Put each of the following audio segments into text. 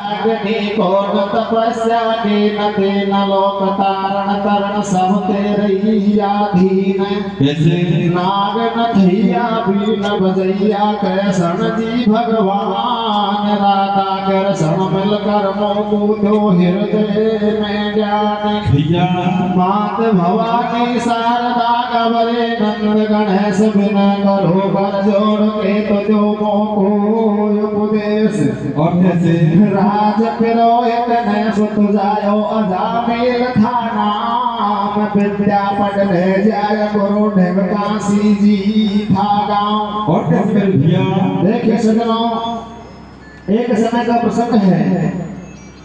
अग्नि कोण तपस्या कीन तीन लोक तारण तरण सब तेरे आधीन नाग नथैया बीन बजैया कृष्ण जी भगवान राधा कृष्ण मिलकर मोकू दो हृदय में ज्ञान मात भवानी शारदा गवरे नंद गणेश बिन करो कर जोड़ के तुझो मोको उपदेश और राज पुरोहित ने सुत जायो अजामिल था नाम विद्या पढ़ने जाय गुरु काशी जी था गाँव। और देखिए सजनों, एक समय का प्रसंग है।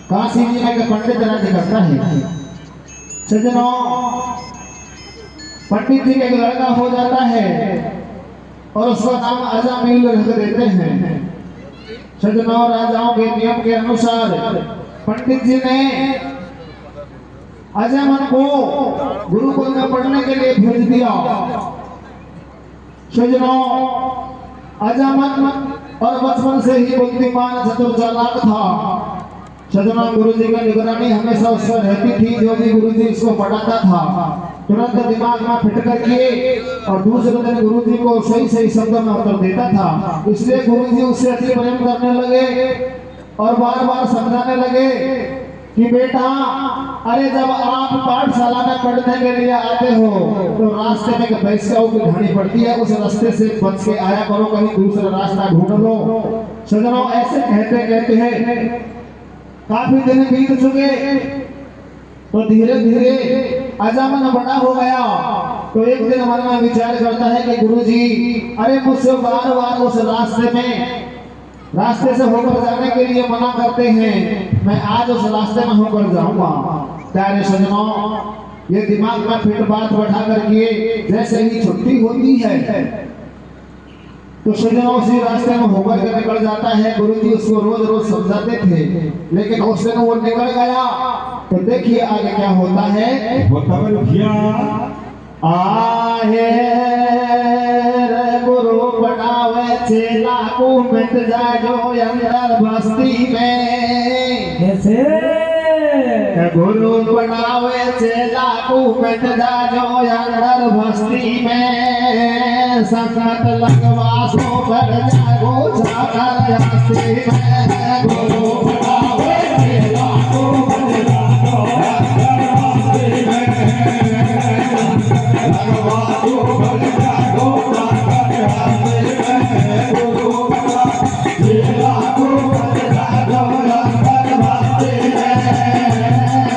काशी जी में एक पंडित राज्य करता है। सजनों, पंडित जी का एक लड़का हो जाता है और उसका नाम अजामिल रख देते हैं। सजनों, राजाओं के नियम के अनुसार पंडित जी ने अजयमन को गुरुकुल में पढ़ने के लिए भेज दिया। सजनों, अजयमन और बचपन से ही बुद्धिमान चतुर चालाक था। सजनों, गुरुजी की निगरानी हमेशा उस पर रहती थी। जो भी गुरुजी इसको पढ़ाता था तुरंत दिमाग में फिट करके और दूसरे दिन गुरुजी को सही सही शब्दों में उत्तर देता था। इसलिए गुरुजी उससे अति प्रेम करने लगे और बार बार समझाने लगे कि बेटा, अरे जब आप पाठशाला में पढ़ने के लिए आते हो तो रास्ते में एक वैश्याओं की ढाणी पड़ती है, उस रास्ते से बच के आया करो, कहीं दूसरा रास्ता ढूंढ लो। सजनों, ऐसे कहते कहते हैं काफी दिन बीत चुके तो धीरे धीरे अजामन बड़ा हो गया। तो एक दिन मन में विचार करता है कि गुरुजी, अरे मुझसे बार बार उस रास्ते से होकर जाने के लिए मना करते हैं, मैं आज उस रास्ते में होकर जाऊंगा। प्यारे सजनों, ये दिमाग में फिट बात बैठा करके जैसे ही छुट्टी होती है तो सजनों उसी रास्ते में होकर के निकल जाता है। गुरुजी उसको रोज रोज समझाते थे, लेकिन उस दिन वो निकल गया। तो देखिए आगे क्या होता है। आहे रे गुरु बनावे चेला को मिट जाओ अंदर बस्ती में। कैसे गुरु बनावे चेला को मिट जाओ अंदर बस्ती में। संगत लगवा सो कर जागो जाकर बस्ती में। गुरु बनावे चेला को मिट जाओ अंदर बस्ती में। लगवा सो कर जागो जाकर बस्ती में। गुरु बनावे चेला को मिट जाओ अंदर बस्ती में।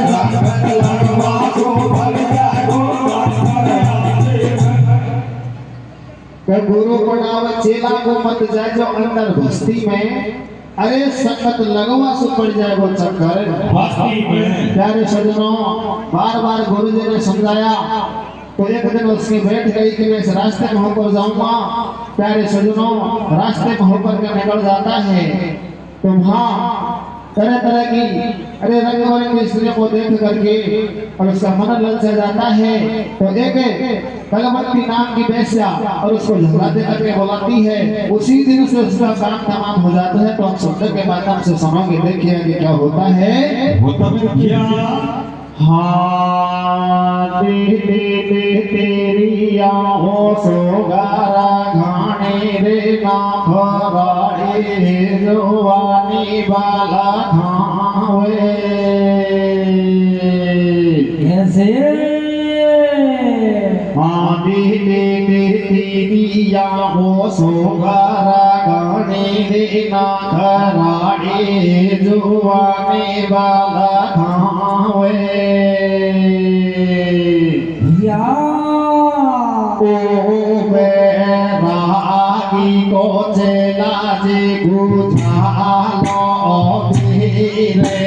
संगत लगवा सो कर जागो जाकर बस्ती में। गुरु बनावे चेला को मत जाओ अंदर बस्ती में। अरे संगत लगवा से पड़ जाएगा चक्कर बस्ती में। प्यारे सजनों, बार बार गुरुजी ने समझाया तो एक दिन उसकी बैठ गई कि मैं इस रास्ते में होकर जाऊंगा। प्यारे सजनों, रास्ते में होकर के निकल जाता है तो वहाँ तरह तरह की अरे रंग बिरंगी स्त्रियों को देख करके और उसका मन ललचा जाता है। तो एक कलमती नाम की वेश्या और उसको झगड़ाते करके बुलाती है। उसी दिन से उसका काम तमाम हो जाता है। तो आप शब्द के माध्यम से सुनोगे, देखिए कि क्या होता है। होता क्या? हाँ तेरी आहों सोगारा घाने रे ना खराड़े जवानी वाला खावे। कैसे? हाँ तेरी आहों सोगारा घाने रे ना खराड़े जवानी वाला खावे। को चेला जी बुझालो धीरे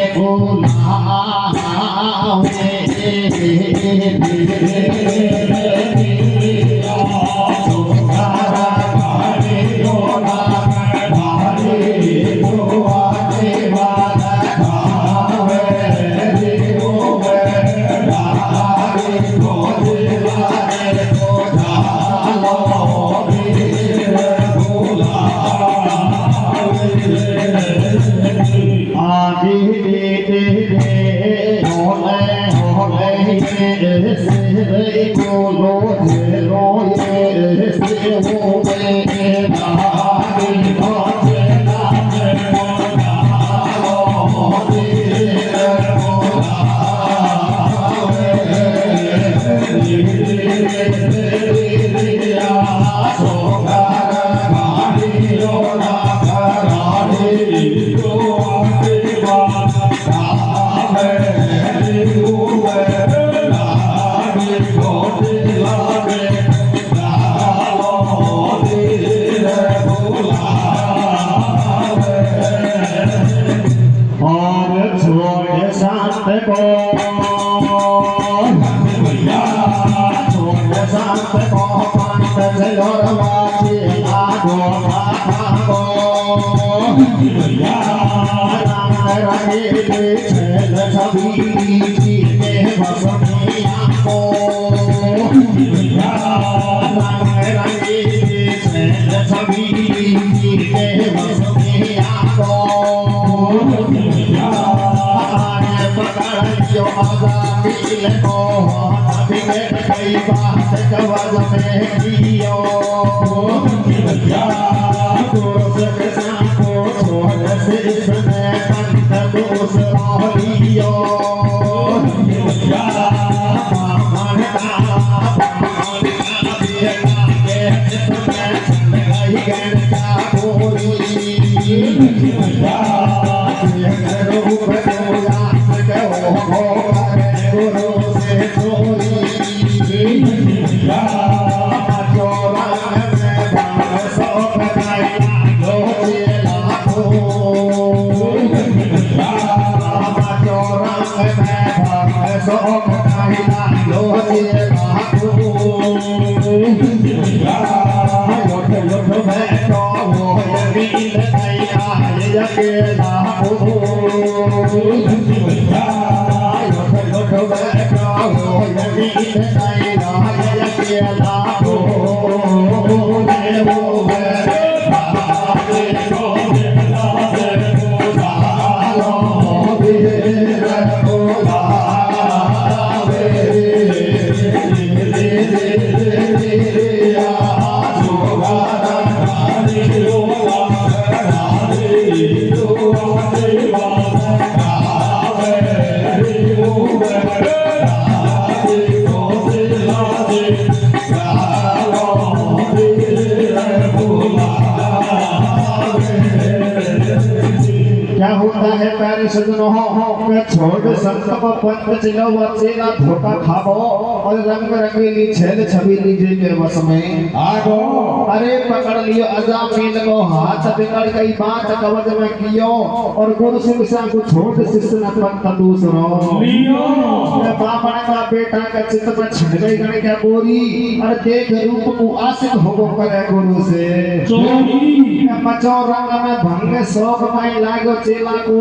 छोड़ संत पंत चिलो वचेला धोखा खाबो और रंग रंगीली छेल छबीली जी के वश में आगो। अरे पकड़ लियो अजामिल को हाथ बिगड़ गई बात कवच में कियो और गुरु शिक्षा को छोड़ शिष्य न पंत दूसरो लियो। बापन का बेटा का चित्त में छिड़ गई गण क्या बोरी और देख रूप को आशिक होगो करे गुरु से चोरी मचो रंग में भंग शौक में लागो चेला को।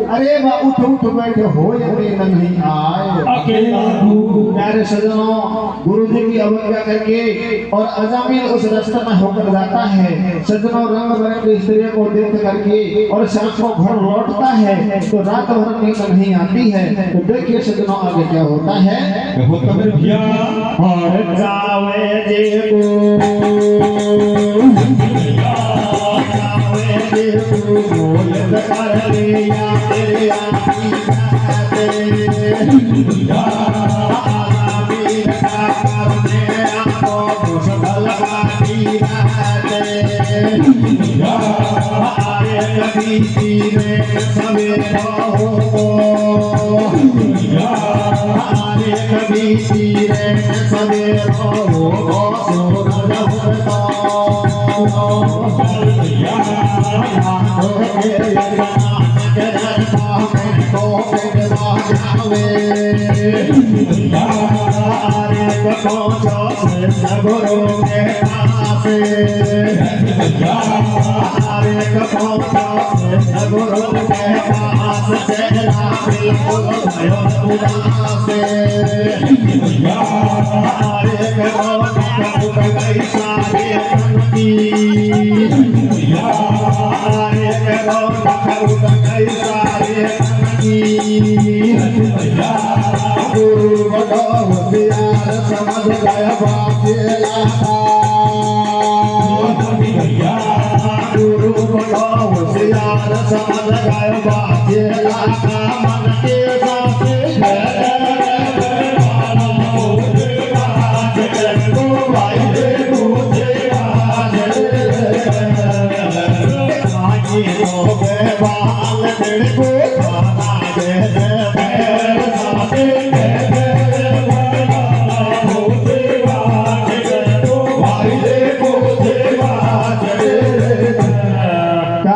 अरे वा उठ उठ बैठ हो नहीं आए अकेला प्यारे सजनों, गुरु जी की अवज्ञा करके और अजामिल उस रास्ते में होकर जाता है। सजनों रंग बिरंगी स्त्रियों को देख करके और शाम को घर लौटता है तो रात भर नींद नहीं आती है। तो देखिए सजनों आगे क्या होता है। और जावे जे बोल कर लिया तेरे गुरु के पास चेहरा बिल्कुल भयो उदास हरे करो उठ गई सारे तन की हरे करो उठ गई सारे तन की गुरु बड़ो होशियार समझ गया बात गुरु बड़ो होशियार समझ गया बात मन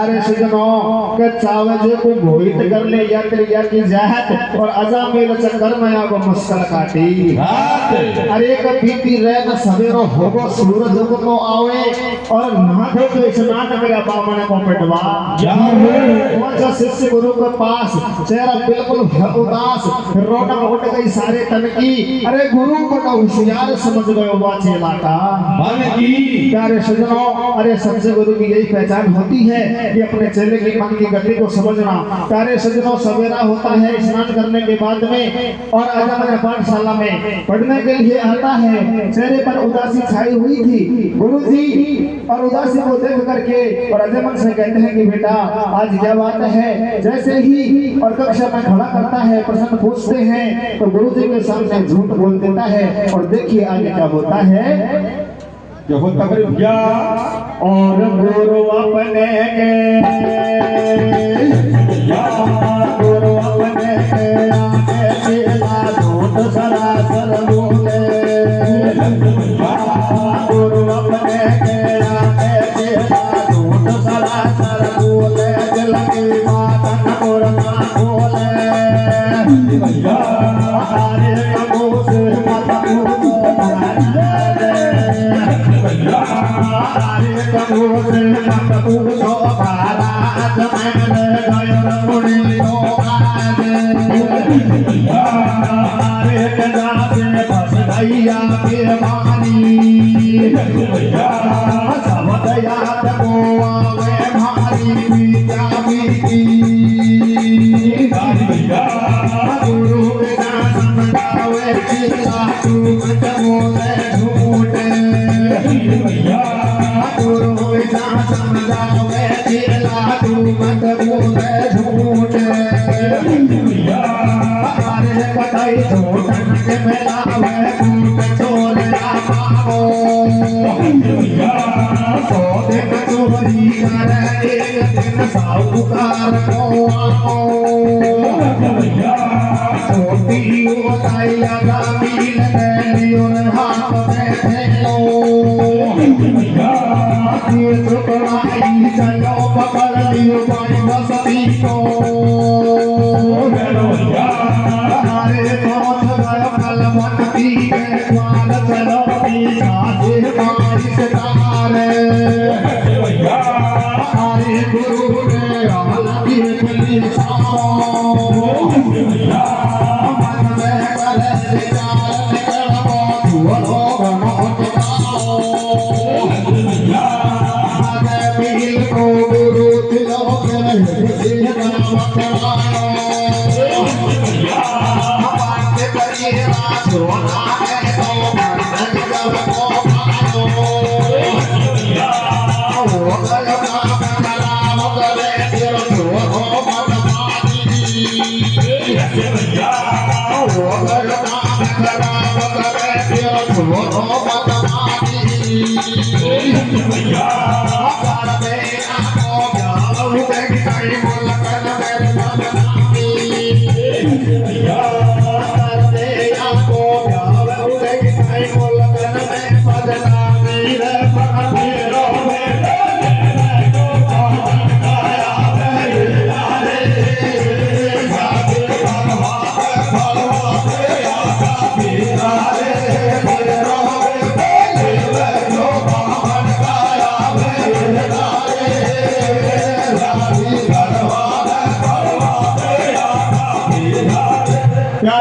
के चावल को मोहित कर ले या क्रिया की जहत और अजा मेल चक्कर में आगो मुश्किल काटी अरे कभी रह न सवेरो होगो सूरज को आवे और नाथो तो स्नान मेरा बामण को पेटवा पहुंचा शिष्य गुरु के पास चेहरा बिल्कुल उदास रोटक उठ गई सारे तन की अरे गुरु बड़ा होशियार समझ गयो बा चेला का मन की प्यारे सजनों अरे सबसे गुरु की यही पहचान होती है कि अपने चेले के मन की गति को समझना। प्यारे सज्जनों सवेरा होता है स्नान करने के बाद में और आजमन पाठशाला में पढ़ने के लिए आता है चेहरे पर उदासी छाई हुई थी गुरुजी और उदासी को देख करके और अजमन से कहते हैं कि बेटा आज क्या बात है जैसे ही और कक्षा में खड़ा करता है प्रश्न पूछते हैं तो गुरुजी के सामने झूठ बोल देता है और देखिए आगे क्या होता है जब तक और गुरु अपने गुरु अपने आगे चेला झूठ सरासर बोले गुरु अपने आगे चेला झूठ सरासर बोले दिल की बात और ना बोले हमारे कबू से मत पूछो भारत मैंने गयर मुड़ी हमारे कदा से फंस गैया फिर मानी सब याद को आवे भारी बीता बीती गुरु बिना समझावे चिल्ला तू मत बोले झूठ गुरु बिना समझावे चिल्ला तू मत बोले झूठ हमारे कटाई झूठन के मिलावे झूठ चोरिया पाओ सौ दिन चोरी करे एक दिन साहूकार को आओ छोटी बताई लगा मिल गई और हाथ में खेलो चुकड़ाई चलो पकड़ लियो भाई बसती को हमारे पहुंच गए कल बनती है द्वार चलो साथे बारिश तारे हमारे गुरु ने आलती खुली मन में करे विचार निकलबो धुलो गणों को गुरु तिलक हमारे परिया सोना है तो मन जब को मानो वो गया नाम करे फिर तो हो मनमानी वो गया नाम करे फिर तो हो मनमानी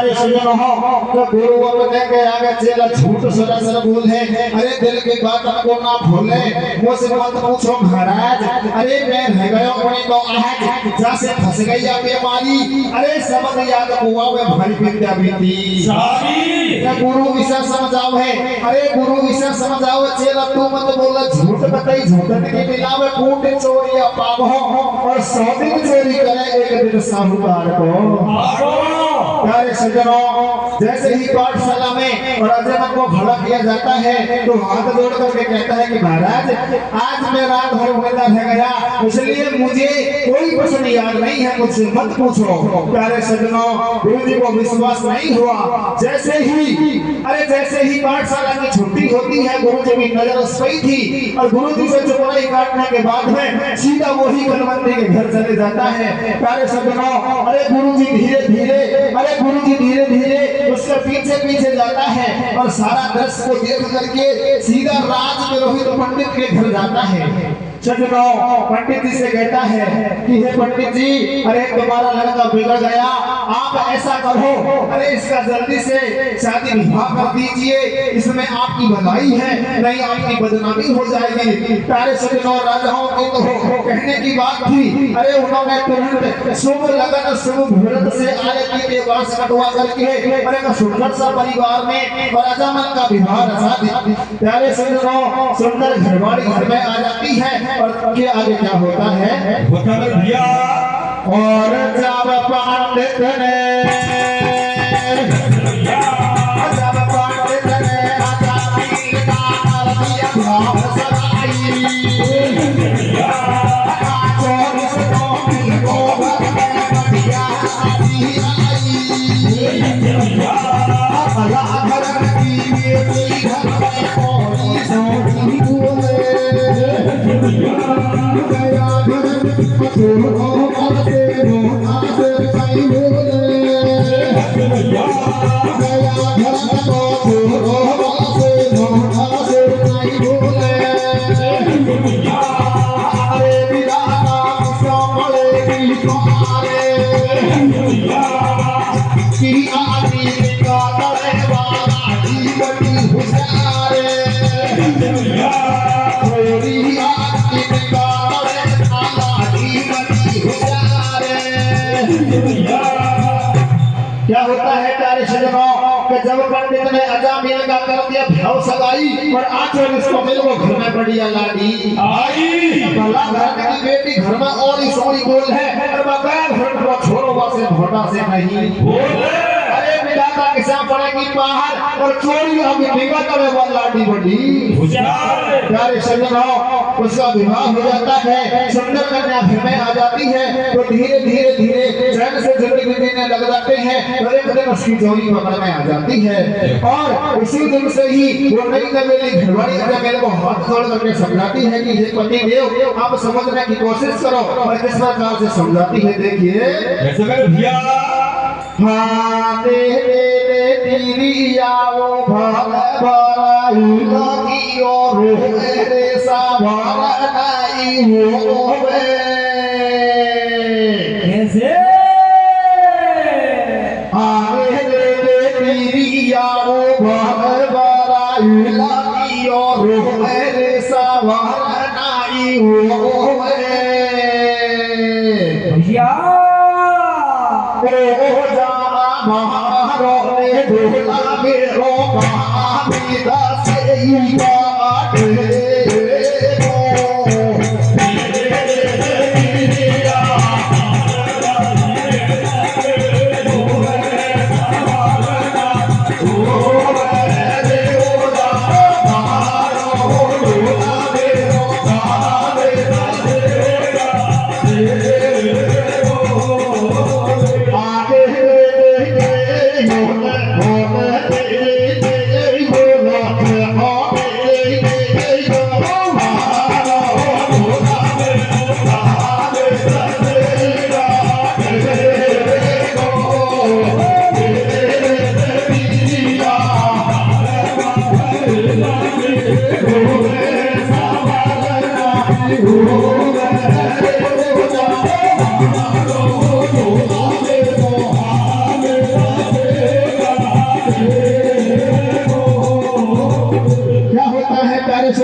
प्यारे सज्जनों तो गुरु अपने के आगे चेला झूठ सरासर बोले, अरे दिल की बात को ना भूले, मुझसे मत पूछो महाराज, अरे मैं रह गयो अपनी तो आज जैसे फंस गई अब बीमारी, अरे समझ याद हुआ वे भारी विद्या बीती गुरु विषय समझाओ है, अरे गुरु विषय समझाओ चेला तू मत बोला झूठ बताई झूठन के मिलावे कूट चोरी पाप हो और 100 दिन चोरी करे एक दिन साहूकार को। प्यारे सज्जनों जैसे ही पाठशाला में और अजमत को खड़ा किया जाता है तो हाथ जोड़ करके कहता है कि महाराज आज मैं रात भर भूखा रह गया इसलिए मुझे कोई प्रश्न याद नहीं है, मुझसे मत पूछो। प्यारे सज्जनों गुरुजी को विश्वास नहीं हुआ, जैसे ही पाठशाला की छुट्टी होती है गुरुजी की नजर उस पर थी और गुरुजी से चुपड़ाई काटने के बाद में सीधा वही कलवंती के घर चले जाता है। प्यारे सज्जनों अरे गुरुजी धीरे धीरे उसके पीछे पीछे जाता है और सारा दृश्य को देख करके सीधा राज पुरोहित पंडित के घर जाता है। सज्जनों पंडित जी से कहता है कि हे पंडित जी अरे तुम्हारा लड़का बिगड़ गया, आप ऐसा करो अरे इसका जल्दी से शादी विवाह कर दीजिए, इसमें आपकी भलाई है नहीं आपकी बदनामी हो जाएगी। प्यारे सज्जनों राजाओं की तो कहने की बात थी, अरे उन्होंने तुरंत शुभ लगन शुभ मुहूर्त से आरती के वर्ष कटवा करके अरे सुंदर सा परिवार में राजामन का विवाह रचा दिया। प्यारे सज्जनों सुंदर घरवाली घर में आ जाती है और के आगे क्या होता है भैया और जब पंडित ने क्या होता है प्यारे सज्जनों कि जब पंडित ने अजामिल का कर दिया भाव सगाई और आचरण इसको मिल वो घर में बढ़िया लाडी आई भला घर की बेटी घर में और ही सोनी बोल है और बगैर घर को छोड़ो वासे भोटा से नहीं बोल अरे विधाता किसान पड़ेगी बाहर और चोरी अभी निकल करे वो लाडी बड़ी प्यारे सज्जनों उसका विवाह हो जाता है, सुंदर कन्या घर में आ जाती है तो धीरे धीरे चैन से जिंदगी जीने लग जाते हैं तो एक दिन उसकी जोड़ी पकड़ में आ जाती है और उसी दिन से ही वो नई नवेली घरवाली मेरे को हाथ जोड़ करके समझाती है कि ये पति देव आप समझने की कोशिश करो और किस प्रकार से समझाती है देखिए हाँ तेरी आओ भल भराई लगी और रे सावर नहीं होवे कैसे आगे तेरी आओ भल भराई लगी और रे सावर नहीं होवे भैया महारो ने ढोला मेरो कामिदा से ही बाटे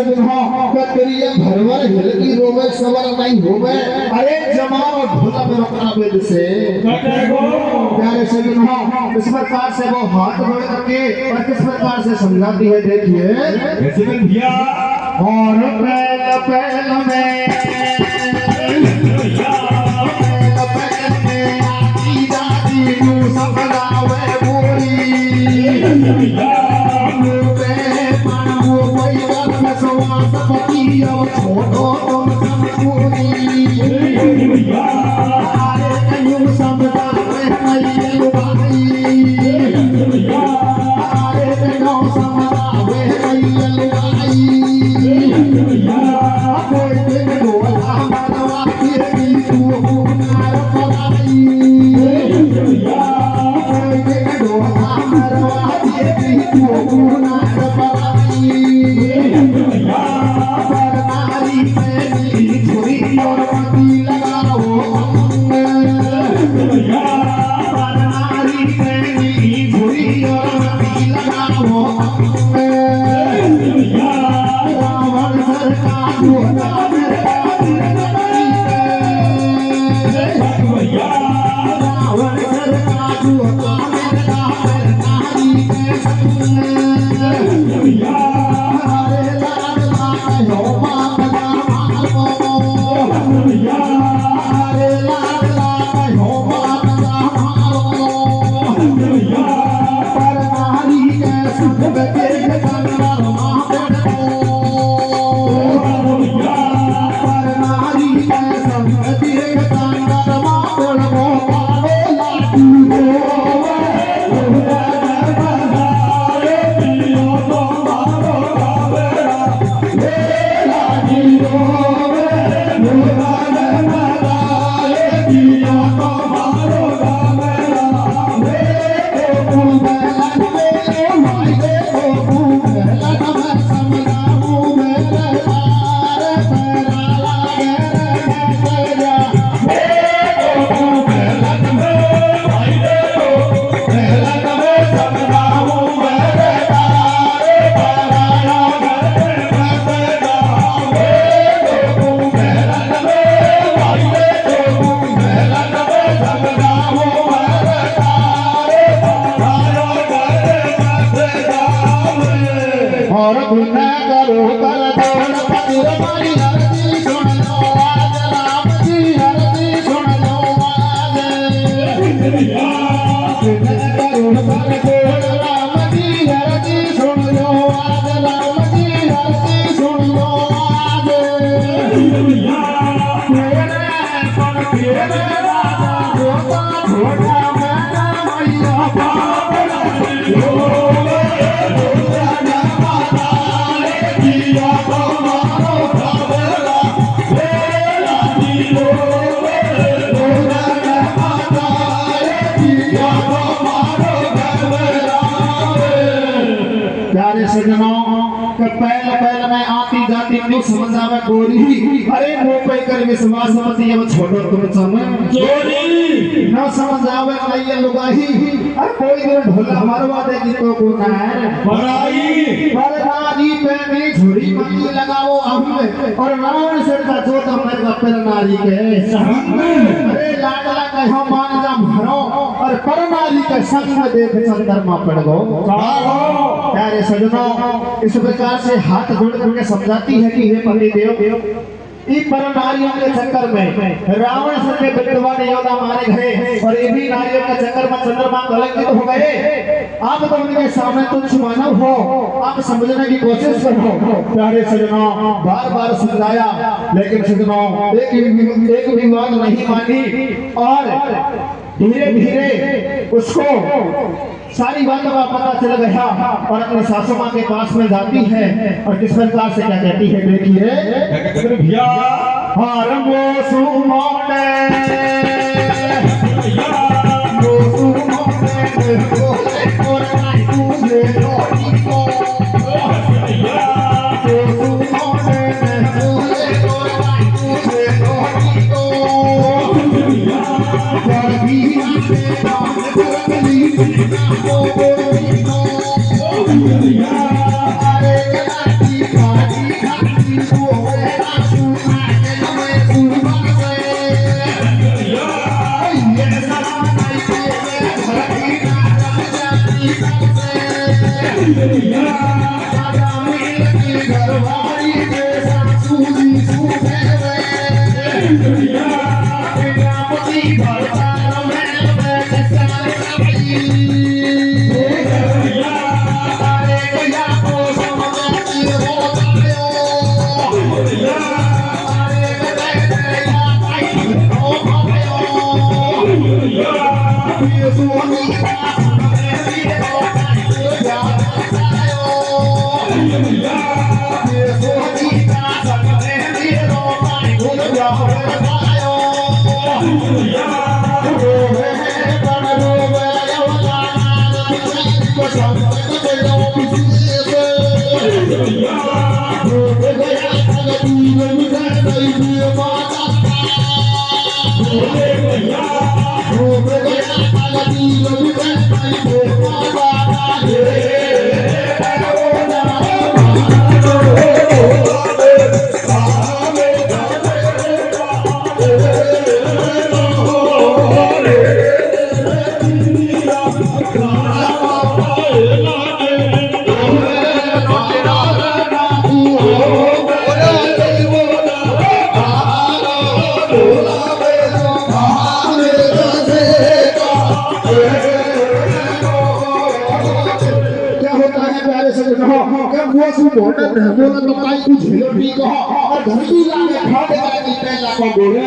सजनो के तेरी भरवर हिल की रोवे सवर नहीं होवे अरे जमाओ ढोला में रोकना वेद से प्यारे सजनो इस प्रकार से वो हाथ जोड़ करके और किस प्रकार से समझाती है देखिए कैसे भैया और पहल पहल में आती जाती तू समझावे बोली छोटो तुम समझूरी आरे कयूं समझा मैं लुगाई आरे कयूं समझा मैं लुगाई कोई दिन डोला मनवा की तू नार पलाई कोई दिन डोला मनवा की तू नार पलाई और पति लगाओ नारी तेरी झुरी और पति लगाओ रावण सर का धोखा रावण सर का धोखा नारी के संग हरे लाल लाल हो पहले में आती जाती न्यू समझावे गोरी अरे मुंह पे कर विश्वास मती अब छोड़ो तुम समय गोरी न समझावे नहीं लुगाही अरे कोई दिन ढोला मरवा देगी तो गुना है बड़ाई बरनारी पे में झुरी मती लगाओ हम और रावण से का जो तमर का पर नारी के अरे लाडला कहो मान जा भरो और परनारी के संग में देख चंद्रमा पड़ गो प्यारे सजनों इस प्रकार से हाथ जोड़ करके समझाती है कि हे पति देव इन परम नारियों के चक्कर में रावण सर के विद्वान योद्धा मारे गए और ये भी नारियों के चक्कर में चंद्रमा कलंकित हो गए। आप तो उनके सामने तुच्छ मानव हो, आप समझने की कोशिश करो। प्यारे सजनों बार बार समझाया लेकिन सजनों एक भी बात नहीं मानी और धीरे धीरे उसको सारी बातों का पता चल गया और अपने सासू माँ के पास में जाती है और किस प्रकार से क्या कहती है देखिए भैया अरे आजा मिल के घरवाली के सासू जी सुखेवे प्रजापति भरता में बैठे सारे तारे कया को समझती हो तायो तारे कया भाई हो भायो ये सुनी बोला तो काई कुछ हिलो ठीक हो और धरती लागे फट गए कि पहला को बोले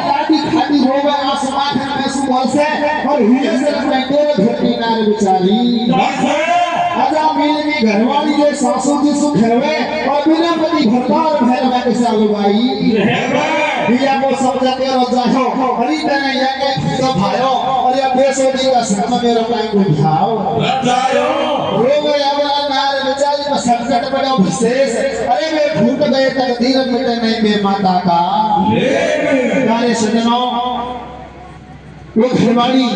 लाडी खाती हो गए आसमान में सुबह से और हीरे से बैठे धरती नार बेचारी आजा मेरी घरवाली जो सासू जी सुखेवे और बिना पति भरतार भैरवा के साल भाई भैया को समझा के रोजा हो हरी तरह या के तो भायो और या बेसोदी का शर्म मेरा टाइम को उठाओ बताओ रो गया बेचारी में संकट पड़ा विशेष अरे वे भूत गए तकदीर मिटे नहीं बे माता का प्यारे सज्जनों वो घरवाली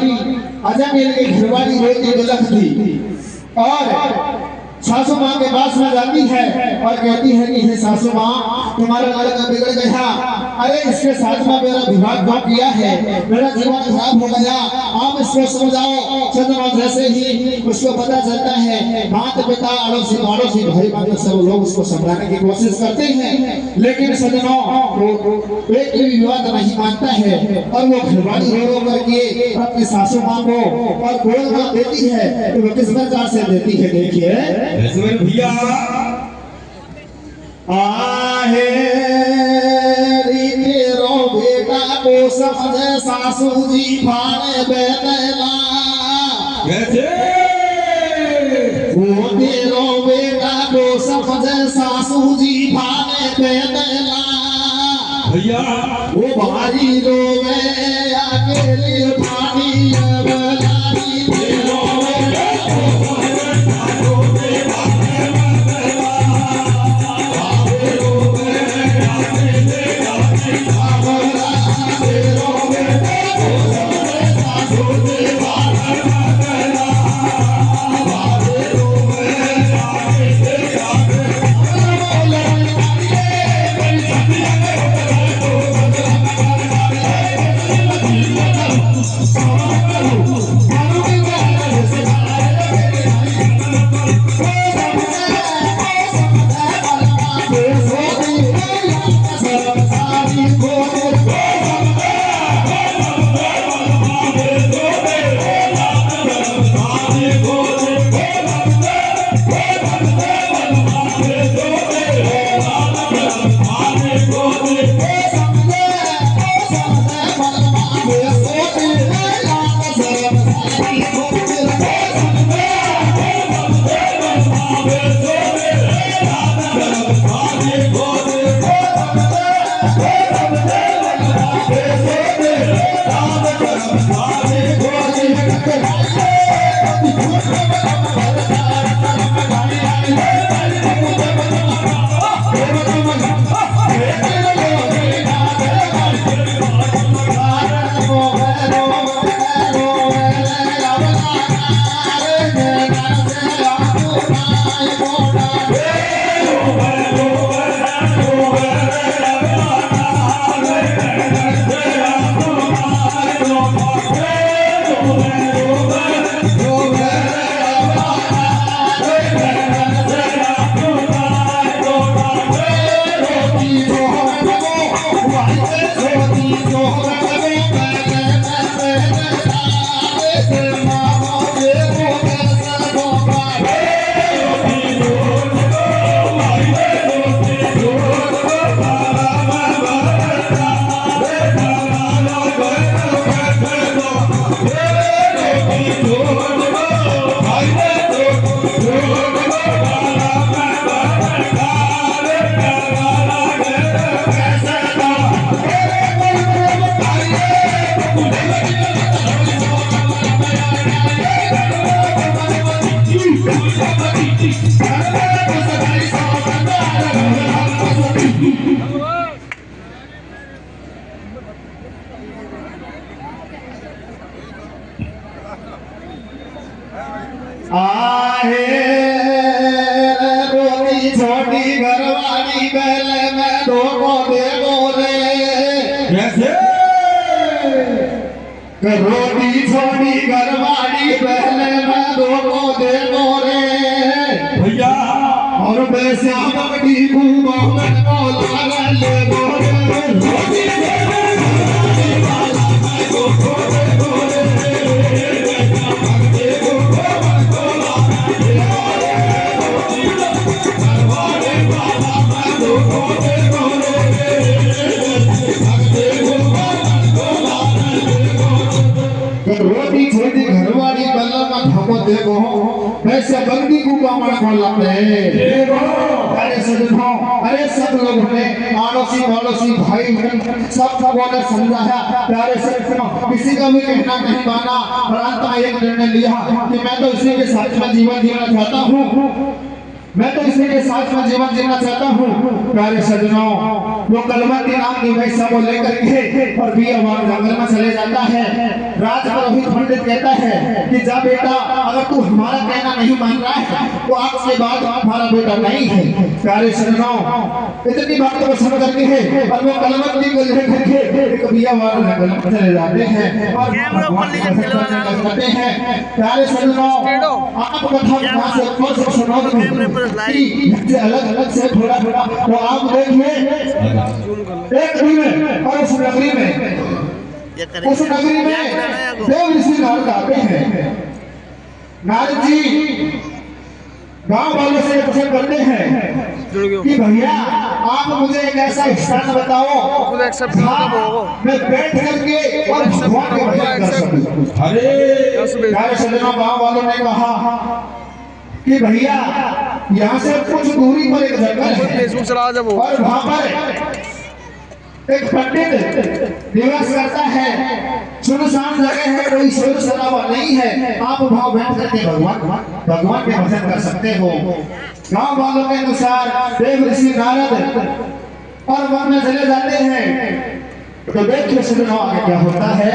अजमेर की घरवाली रोती गलत थी और सासू माँ के पास में जाती है और कहती है कि हे सासू माँ तुम्हारा लड़का बिगड़ गया अरे इसके साथ में मेरा विवाह क्यों किया है मेरा जीवन खराब हो गया आप इसको समझाओ सज्जनों जैसे ही उसको पता चलता है माता पिता अड़ोसी भाई बहन सब लोग उसको समझाने की कोशिश करते हैं लेकिन सज्जनों एक भी विवाद नहीं मानता है और वो घरवाली रो करके अपनी सासू माँ को और बोल कर देती है तो वो किस प्रकार से देती है देखिए भैया आहे तेरो बेटा को समझे सासू जी फाड़े बेटला वो तेरो बेटा को समझे सासू जी फाड़े बेटला भैया वो भारी रोवे अकेले फाड़ी बलारी रोवे आहे रोटी छोटी घरवाली बैल में धोखो दे बोले रोटी छोटी घरवाली बैल में धोखो दे बोले भैया और वैसे बगड़ी घूमो मन बोला ले बोले रोटी छोटी घरवाली बल्ला में धमो देखो वैसे बंदी को कामण बोला देखो अरे सजनो अरे सब लोग ने आड़ोसी भाई सबको ने समझाया प्यारे से किसी का भी कहना नहीं माना और अंत में एक निर्णय लिया कि मैं तो इसी के साथ में जीवन जीना चाहता हूँ मैं तो इसी के साथ में जीवन जीना चाहता हूँ प्यारे सजनों वो कलवंती नाम की वैसा को लेकर के और भी हमारे जंगल में चले जाता है राज पुरोहित पंडित कहता है कि जा बेटा अगर तू हमारा कहना नहीं मान रहा है तो आज के बाद हमारा बेटा नहीं है प्यारे सजनों इतनी बात को समझ करके है और वो कलवंती को लेकर के कभी हमारे जंगल में चले जाते हैं और करते हैं प्यारे सजनों आप कथा यहाँ से कौन से सुनो अलग अलग से थोड़ा थोड़ा तो आप देखिए एक नगरी में और उस नगरी में देव ऋषि नारद आते हैं नारद जी गांव वालों से पूछा करते हैं कि भैया आप मुझे एक ऐसा स्थान बताओ मैं बैठ करके और भगवान के भजन कर सकूं अरे सजनों गांव वालों ने कहा कि भैया यहाँ से कुछ दूरी पर एक जंगल है और वहाँ पर एक पंडित निवास करता है सुनसान जगह है कोई शोर शराबा नहीं है आप वहाँ बैठ करके भगवान के भजन कर सकते हो गांव वालों के अनुसार देव ऋषि नारद और वन में चले जाते हैं तो देखिए सुनो आगे क्या होता है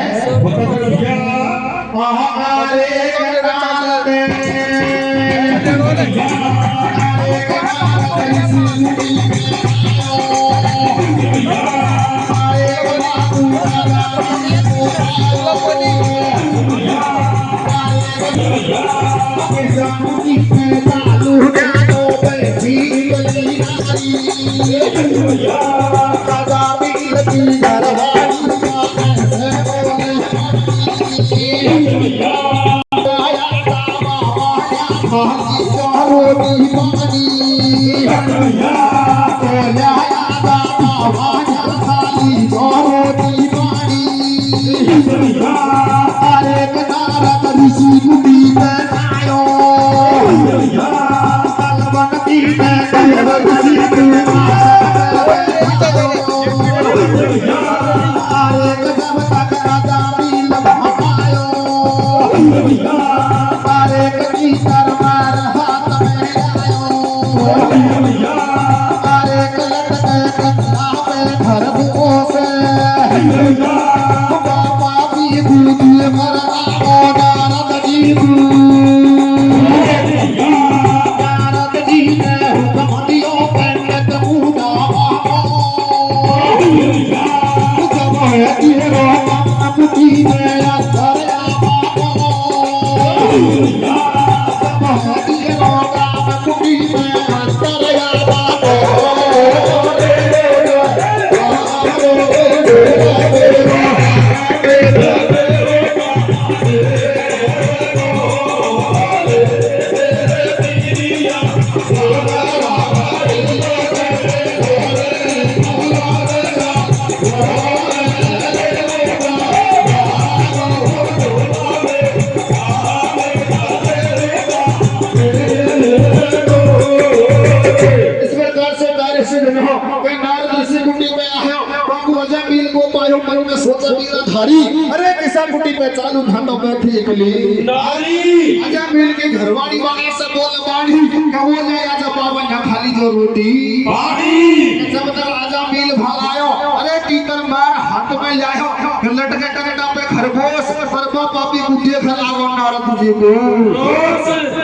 अरे किसा कुटी पे चालू धंधो बैठी एकली नारी आजा मिल के घरवाड़ी वाले सब बोल बाड़ी कहो जाए आजा पावन ना खाली जो रोटी बाड़ी जब तक आजा मिल भलायो अरे टीकर मार हाथ में लायो लटके टकटा पे खरगोश को पापी बुद्धि खलाओ नारद जी को।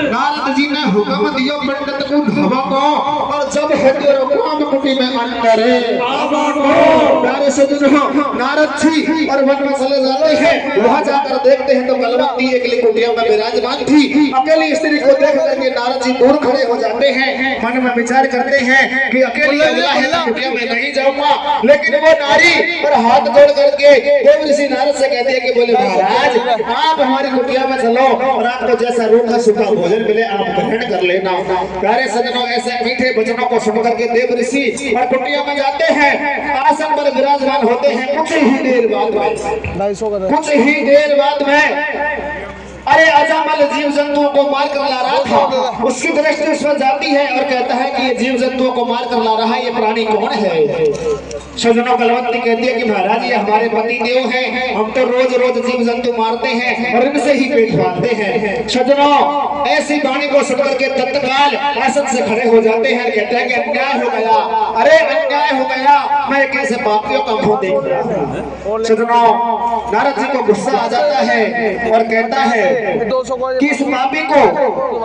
नारद जी ने हुक्म दिया पंडित को ढाबा को, और जब हटेरो काम कुटी में अंदर प्यारे सज्जनों नारद जी और वन में चले जाते हैं। वहां जाकर देखते हैं तो कलवंती एक कुटिया में विराजमान थी। अकेली स्त्री को देख करके नारद जी दूर खड़े हो जाते हैं। मन में विचार करते हैं कि अकेली अगला है तो कुटिया में नहीं जाऊंगा, लेकिन वो नारी और हाथ जोड़ करके देव ऋषि नारद से कहते हैं कि बोले महाराज आप हमारी कुटिया में चलो और आपको जैसा रूखा सूखा भोजन मिले आप ग्रहण कर लेना। प्यारे सज्जनों ऐसे मीठे वचनों को सुन करके देव ऋषि और कुटिया में जाते हैं। आसन पर विराजमान होते हैं। कुछ ही देर बाद में अरे अजामल जीव जंतुओं को मार कर ला रहा था। उसकी दृष्टि उस पर जाती है और कहता है कि ये जीव जंतुओं को मार कर ला रहा है, ये प्राणी कौन है? सज्जनों कलवंती कहती है कि महाराज ये हमारे पति देव हैं, हम तो रोज रोज जीव जंतु मारते हैं और इनसे ही पेट पालते हैं। सज्जनों ऐसी वाणी को सुन करके तत्काल आसन से खड़े हो जाते हैं। कहते हैं कि अन्याय हो गया, अरे अन्याय हो गया, मैं कैसे पापियों का मुंह देख रहा हूं। सज्जनों नारद जी को गुस्सा आ जाता है और कहता है कि इस पापी को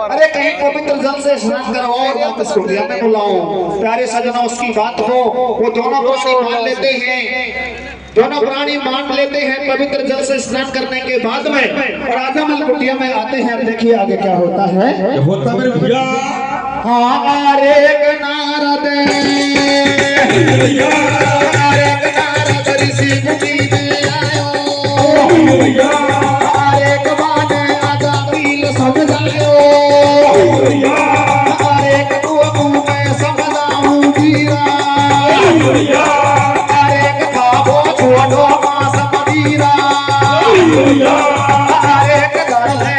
अरे कहीं पवित्र जल से स्नान करवाओ और वापस कुटिया में बुलाओ। प्यारे सज्जनों उसकी बात को वो दोनों प्राणी मान लेते हैं। दोनों प्राणी मान लेते हैं पवित्र जल से स्नान करने के बाद में, और आजामल कुटिया में आते हैं। देखिए आगे क्या होता है। होता मेरे भैया अरे नारद ऋषि कुटी में आयो, अरे कबान आजा पील समझायो, अरे कटुआ मैं समझाऊं वीरा, अरे कथाबो छोड़ो मां समधीरा, अरे कदर है